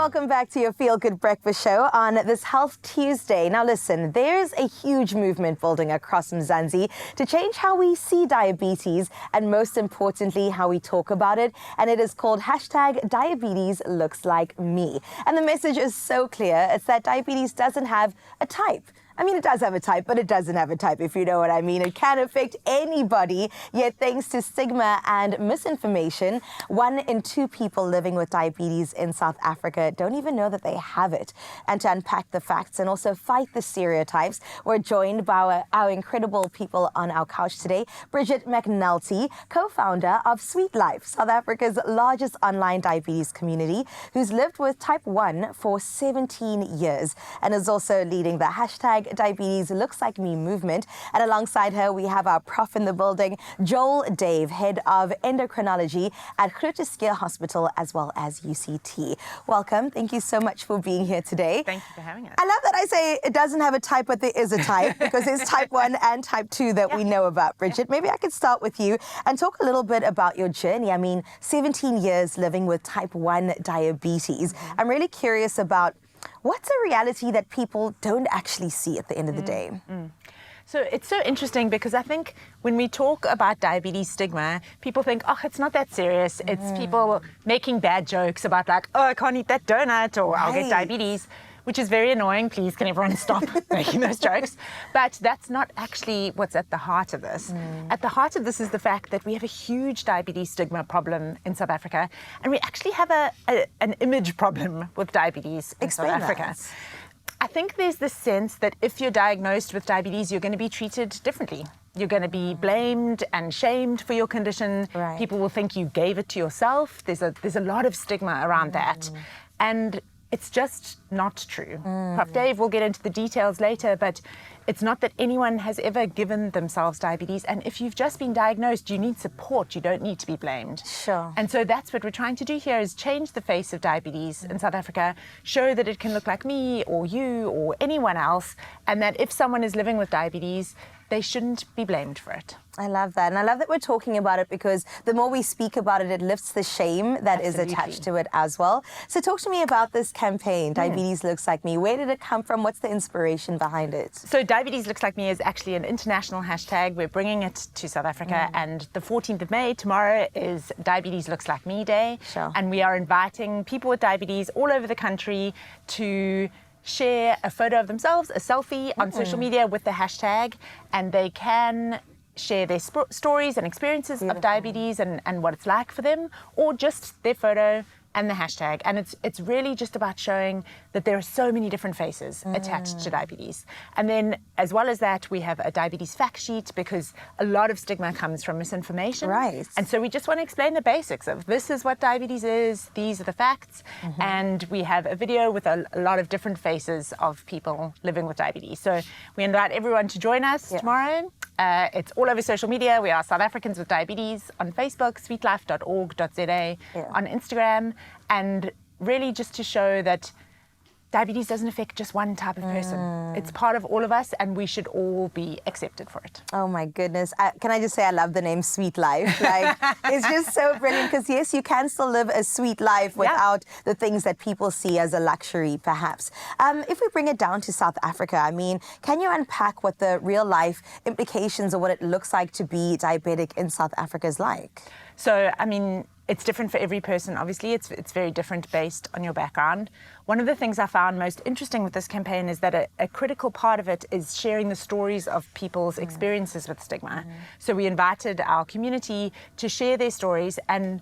welcome back to your Feel Good Breakfast Show on this Health Tuesday. Now listen, there's a huge movement building across Mzansi to change how we see diabetes and most importantly, how we talk about it. And it is called #DiabetesLooksLikeMe. And the message is so clear. It's that diabetes doesn't have a type. I mean, it does have a type, but it doesn't have a type, if you know what I mean. It can affect anybody, yet thanks to stigma and misinformation, 1 in 2 people living with diabetes in South Africa don't even know that they have it. And to unpack the facts and also fight the stereotypes, we're joined by our incredible people on our couch today. Bridget McNulty, co-founder of Sweet Life, South Africa's largest online diabetes community, who's lived with type 1 for 17 years and is also leading the #DiabetesLooksLikeMe movement. And alongside her, we have our prof in the building, Joel Dave, head of endocrinology at Groote Hospital as well as UCT. Welcome. Thank you so much for being here today. Thank you for having us. I love that I say it doesn't have a type, but there is a type because there's type 1 and type 2 that we know about. Bridget, maybe I could start with you and talk a little bit about your journey. I mean, 17 years living with type 1 diabetes. I'm really curious about what's a reality that people don't actually see at the end of the day? So it's so interesting because I think when we talk about diabetes stigma, people think, oh, it's not that serious. It's people making bad jokes about like, oh, I can't eat that donut or I'll get diabetes, which is very annoying. Please, can everyone stop making those jokes? But that's not actually what's at the heart of this. At the heart of this is the fact that we have a huge diabetes stigma problem in South Africa, and we actually have an image problem with diabetes in South Africa. I think there's this sense that if you're diagnosed with diabetes, you're going to be treated differently. You're going to be blamed and shamed for your condition. People will think you gave it to yourself. There's a lot of stigma around that. And it's just not true. Prof. Dave will get into the details later, but it's not that anyone has ever given themselves diabetes. And if you've just been diagnosed, you need support. You don't need to be blamed. Sure. And so that's what we're trying to do here is change the face of diabetes in South Africa, show that it can look like me or you or anyone else, and that if someone is living with diabetes, they shouldn't be blamed for it. I love that. And I love that we're talking about it because the more we speak about it, it lifts the shame that is attached to it as well. So talk to me about this campaign, Diabetes Looks Like Me. Where did it come from? What's the inspiration behind it? So Diabetes Looks Like Me is actually an international hashtag. We're bringing it to South Africa. And the 14th of May, tomorrow, is Diabetes Looks Like Me Day. Sure. And we are inviting people with diabetes all over the country to share a photo of themselves, a selfie on social media with the hashtag, and they can share their stories and experiences of diabetes and what it's like for them, or just their photo and the hashtag. And it's really just about showing that there are so many different faces attached to diabetes. And then as well as that, we have a diabetes fact sheet because a lot of stigma comes from misinformation. Right. And so we just want to explain the basics of this is what diabetes is, these are the facts. And we have a video with a lot of different faces of people living with diabetes. So we invite everyone to join us tomorrow. It's all over social media. We are South Africans with Diabetes on Facebook, sweetlife.org.za, on Instagram, and really just to show that diabetes doesn't affect just one type of person. It's part of all of us, and we should all be accepted for it. Oh my goodness. Can I just say I love the name Sweet Life? Like, it's just so brilliant because yes, you can still live a sweet life without the things that people see as a luxury, perhaps. If we bring it down to South Africa, I mean, can you unpack what the real life implications of what it looks like to be diabetic in South Africa is like? So, I mean, it's different for every person. Obviously, it's very different based on your background. One of the things I found most interesting with this campaign is that a critical part of it is sharing the stories of people's experiences with stigma. So we invited our community to share their stories, and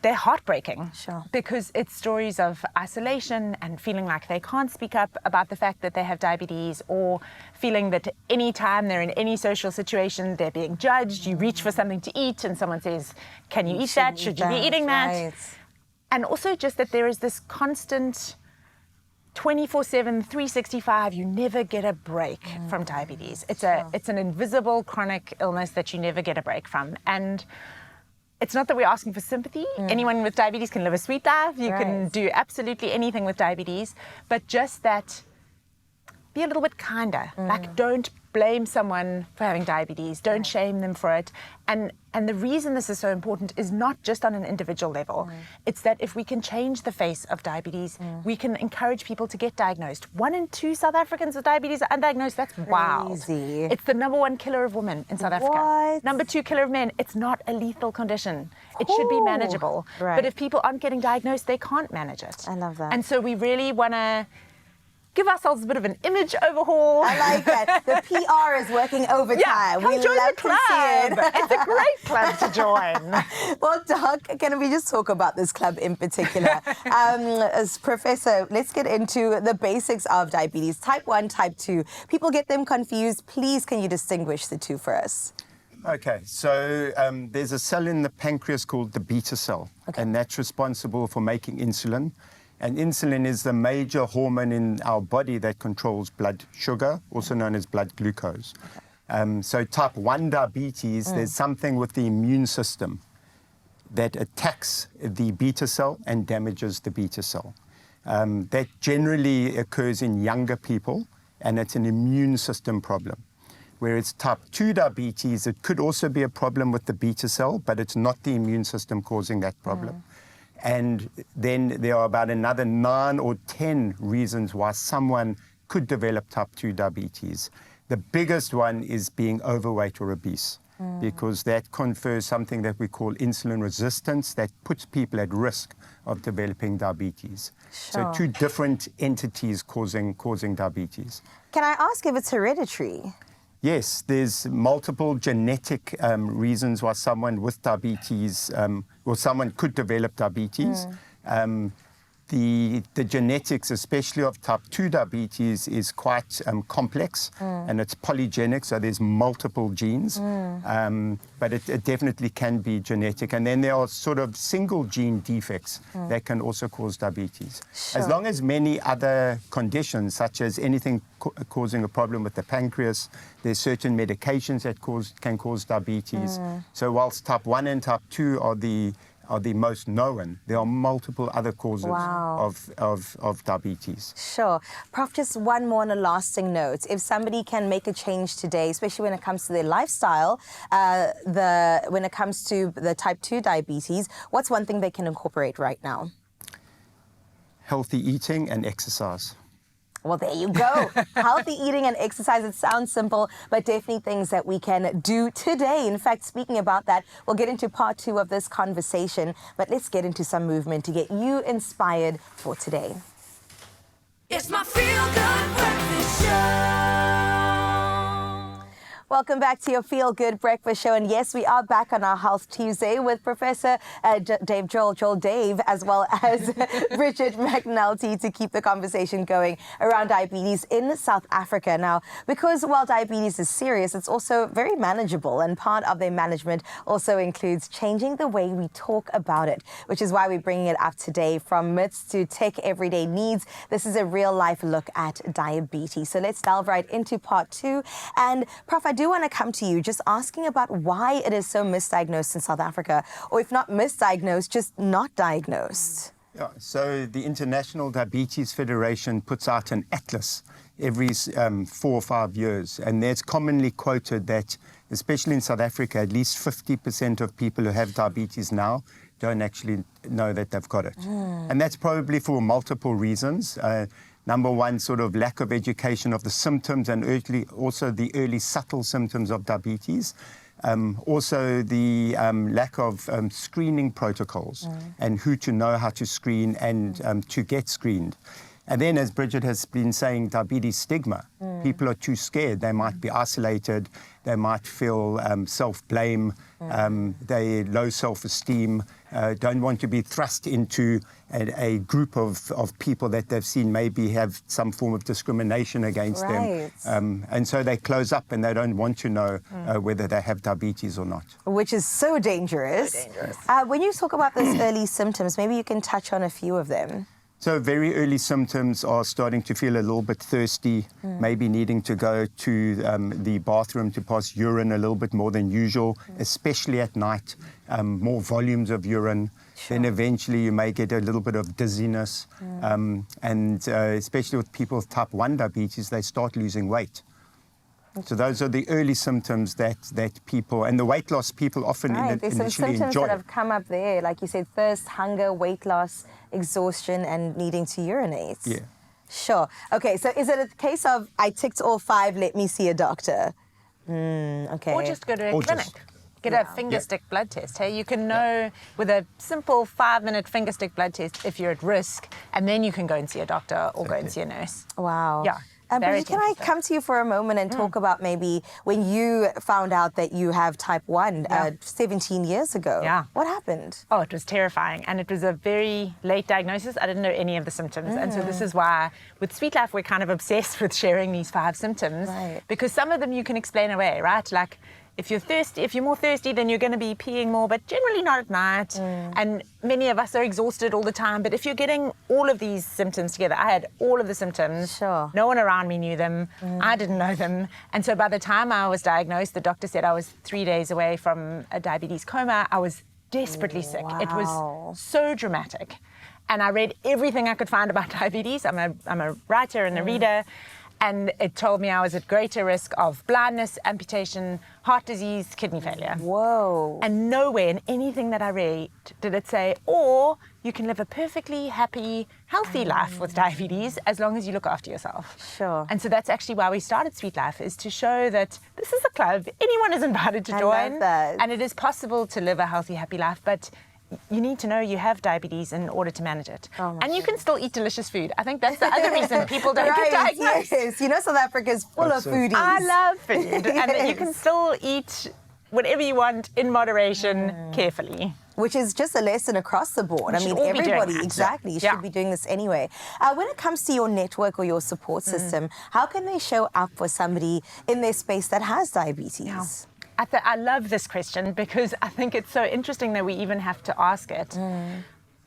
they're heartbreaking. Sure. Because it's stories of isolation and feeling like they can't speak up about the fact that they have diabetes, or feeling that any time they're in any social situation, they're being judged. You reach for something to eat and someone says, can you eat that? Should you be eating that? Right. And also just that there is this constant 24/7, 365, you never get a break from diabetes. It's an invisible chronic illness that you never get a break from. And it's not that we're asking for sympathy. Anyone with diabetes can live a sweet life. You can do absolutely anything with diabetes, but just that be a little bit kinder. Like, don't blame someone for having diabetes. Don't shame them for it. And the reason this is so important is not just on an individual level. It's that if we can change the face of diabetes, we can encourage people to get diagnosed. 1 in 2 South Africans with diabetes are undiagnosed. That's wild. Crazy. It's the #1 killer of women in South Africa. What? #2 killer of men. It's not a lethal condition. It should be manageable. Right. But if people aren't getting diagnosed, they can't manage it. I love that. And so we really want to give ourselves a bit of an image overhaul. I like that. The PR is working overtime. Yeah, come join the club. It's a great club to join. Well, Doc, can we just talk about this club in particular? As Professor, let's get into the basics of diabetes. Type 1, type 2. People get them confused. Please, can you distinguish the two for us? Okay, so there's a cell in the pancreas called the beta cell, and that's responsible for making insulin. And insulin is the major hormone in our body that controls blood sugar, also known as blood glucose. So type 1 diabetes, there's something with the immune system that attacks the beta cell and damages the beta cell. That generally occurs in younger people, and it's an immune system problem. Whereas type 2 diabetes, it could also be a problem with the beta cell, but it's not the immune system causing that problem. And then there are about another 9 or 10 reasons why someone could develop type 2 diabetes. The biggest one is being overweight or obese, because that confers something that we call insulin resistance that puts people at risk of developing diabetes. Sure. So 2 different entities causing diabetes. Can I ask if it's hereditary? Yes, there's multiple genetic reasons why someone with diabetes, or someone could develop diabetes. The genetics, especially of type 2 diabetes, is quite complex, and it's polygenic, so there's multiple genes, but it definitely can be genetic. And then there are sort of single gene defects that can also cause diabetes. Sure. As long as many other conditions, such as anything causing a problem with the pancreas, there's certain medications that can cause diabetes. So whilst type 1 and type 2 are the most known, there are multiple other causes of diabetes. Sure. Prof, just one more on a lasting note. If somebody can make a change today, especially when it comes to their lifestyle, when it comes to the type 2 diabetes, what's one thing they can incorporate right now? Healthy eating and exercise. Well, there you go. Healthy eating and exercise. It sounds simple, but definitely things that we can do today. In fact, speaking about that, we'll get into part 2 of this conversation, but let's get into some movement to get you inspired for today. It's my Feel Good Breakfast Show. Welcome back to your Feel Good Breakfast Show. And yes, we are back on our Health Tuesday with Professor Joel Dave, as well as Richard McNulty, to keep the conversation going around diabetes in South Africa. Now, because while diabetes is serious, it's also very manageable. And part of their management also includes changing the way we talk about it, which is why we're bringing it up today. From myths to tech everyday needs, this is a real life look at diabetes. So let's delve right into part 2. And Prof, I do want to come to you just asking about why it is so misdiagnosed in South Africa, or if not misdiagnosed, just not diagnosed. Yeah, so the International Diabetes Federation puts out an atlas every 4 or 5 years, and there's commonly quoted that, especially in South Africa, at least 50% of people who have diabetes now don't actually know that they've got it. And that's probably for multiple reasons. Number one, sort of lack of education of the symptoms and also the early subtle symptoms of diabetes. Also the lack of screening protocols and who to know how to screen and to get screened. And then, as Bridget has been saying, diabetes stigma. People are too scared. They might be isolated. They might feel self-blame. They low self-esteem, don't want to be thrust into a group of people that they've seen maybe have some form of discrimination against them. And so they close up and they don't want to know whether they have diabetes or not. Which is so dangerous. When you talk about those early symptoms, maybe you can touch on a few of them. So very early symptoms are starting to feel a little bit thirsty, maybe needing to go to the bathroom to pass urine a little bit more than usual, especially at night, more volumes of urine. Sure. Then eventually you may get a little bit of dizziness. And especially with people with type 1 diabetes, they start losing weight. So those are the early symptoms that people, and the weight loss people often Right, there's some initially symptoms enjoy. that have come up there, like you said, thirst, hunger, weight loss, exhaustion, and needing to urinate. Yeah. Sure. Okay, so is it a case of I ticked all 5, let me see a doctor? Okay. Or just go to a Or clinic. just- Get a finger stick blood test. Hey, you can know with a simple 5-minute finger stick blood test if you're at risk, and then you can go and see a doctor or go and see a nurse. Wow. Yeah. very Bridget, can I tentative. come to you for a moment and talk about maybe when you found out that you have type 1 17 years ago? Yeah. What happened? Oh, it was terrifying. And it was a very late diagnosis. I didn't know any of the symptoms. And so this is why with Sweet Life, we're kind of obsessed with sharing these 5 symptoms. Right. Because some of them you can explain away, right? Like if you're more thirsty, then you're going to be peeing more, but generally not at night. And many of us are exhausted all the time. But if you're getting all of these symptoms together, I had all of the symptoms. Sure. No one around me knew them. I didn't know them. And so by the time I was diagnosed, the doctor said I was 3 days away from a diabetes coma. I was desperately sick. It Wow. was so dramatic. And I read everything I could find about diabetes. I'm a writer and a reader. And it told me I was at greater risk of blindness, amputation, heart disease, kidney failure. Whoa. And nowhere in anything that I read did it say, or you can live a perfectly happy, healthy life with diabetes as long as you look after yourself. Sure. And so that's actually why we started Sweet Life, is to show that this is a club. Anyone is invited to I join. love that. And it is possible to live a healthy, happy life, but you need to know you have diabetes in order to manage it. Oh my and you can still eat delicious food. I think that's the other reason people don't get diagnosed. Yes. You know, South Africa is full of foodies. I love food. And that you can still eat whatever you want in moderation, carefully. Which is just a lesson across the board. We I should mean, all be doing everybody, that. exactly, Yeah. should be doing this anyway. When it comes to your network or your support system, how can they show up for somebody in their space that has diabetes? I love this question because I think it's so interesting that we even have to ask it.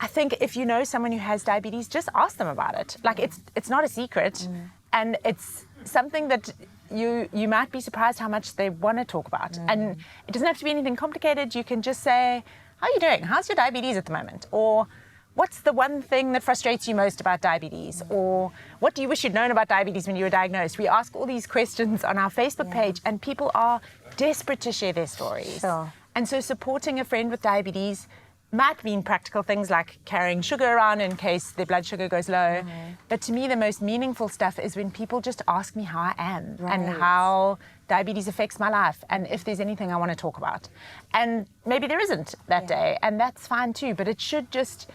I think if you know someone who has diabetes, just ask them about it. Like it's not a secret, and it's something that you might be surprised how much they want to talk about. And it doesn't have to be anything complicated. You can just say, "How are you doing? How's your diabetes at the moment?" Or "What's the one thing that frustrates you most about diabetes?" Or "What do you wish you'd known about diabetes when you were diagnosed?" We ask all these questions on our Facebook page, and people are desperate to share their stories. Sure. And so supporting a friend with diabetes might mean practical things like carrying sugar around in case their blood sugar goes low. But to me, the most meaningful stuff is when people just ask me how I am and Right. how diabetes affects my life and if there's anything I want to talk about. And maybe there isn't that day, and that's fine too, but it should just...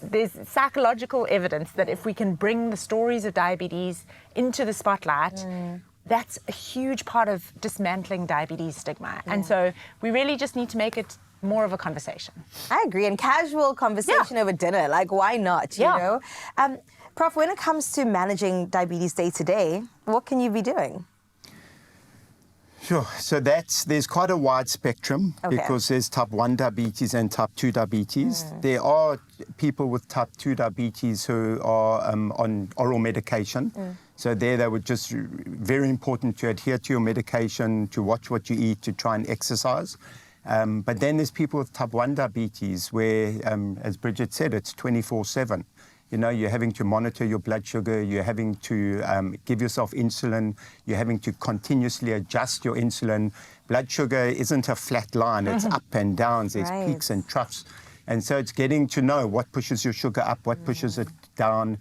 There's psychological evidence that if we can bring the stories of diabetes into the spotlight, that's a huge part of dismantling diabetes stigma. And so we really just need to make it more of a conversation. I agree. And casual conversation over dinner, like why not, you Yeah. know? Prof, when it comes to managing diabetes day to day, what can you be doing? Sure. So there's quite a wide spectrum Okay. because there's type 1 diabetes and type 2 diabetes. There are people with type 2 diabetes who are on oral medication. So they would just very important to adhere to your medication, to watch what you eat, to try and exercise. But then there's people with type 1 diabetes where, as Bridget said, it's 24/7. You know, you're having to monitor your blood sugar, you're having to give yourself insulin, you're having to continuously adjust your insulin. Blood sugar isn't a flat line, it's up and downs, there's Right. peaks and troughs. And so it's getting to know what pushes your sugar up, what pushes it down,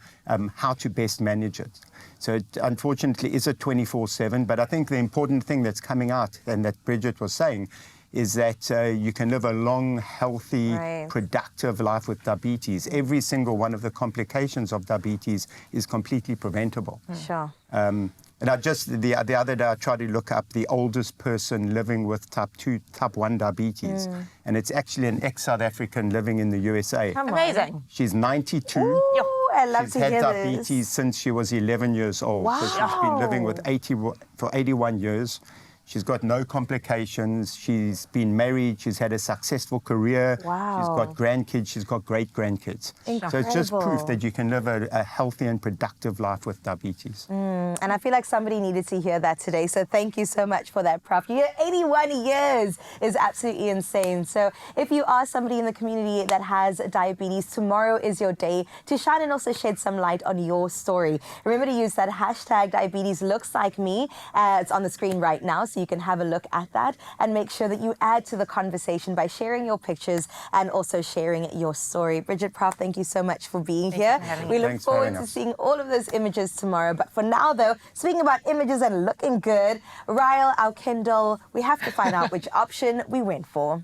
how to best manage it. So it unfortunately is a 24/7, but I think the important thing that's coming out, and that Bridget was saying, is that you can live a long, healthy, Right. productive life with diabetes. Every single one of the complications of diabetes is completely preventable. Sure. And I just, the other day, I tried to look up the oldest person living with type 1 diabetes. And it's actually an ex-South African living in the USA. Come on. Amazing. She's 92. Ooh, I love She's to had hear diabetes this. since she was 11 years old. So she's been living with Wow. for 81 years. She's got no complications. She's been married. She's had a successful career. Wow. She's got grandkids. She's got great-grandkids. So it's just proof Incredible. that you can live a healthy and productive life with diabetes. And I feel like somebody needed to hear that today. So thank you so much for that, Prof. You're 81 years is absolutely insane. So if you are somebody in the community that has diabetes, tomorrow is your day to shine and also shed some light on your story. Remember to use that hashtag diabetes looks like me. It's on the screen right now, so you can have a look at that and make sure that you add to the conversation by sharing your pictures and also sharing your story. Bridget, Prof, thank you so much for being here. We look Thanks for forward having to us. seeing all of those images tomorrow. But for now, though, speaking about images and looking good, Ryle, our Kindle, we have to find out which option we went for.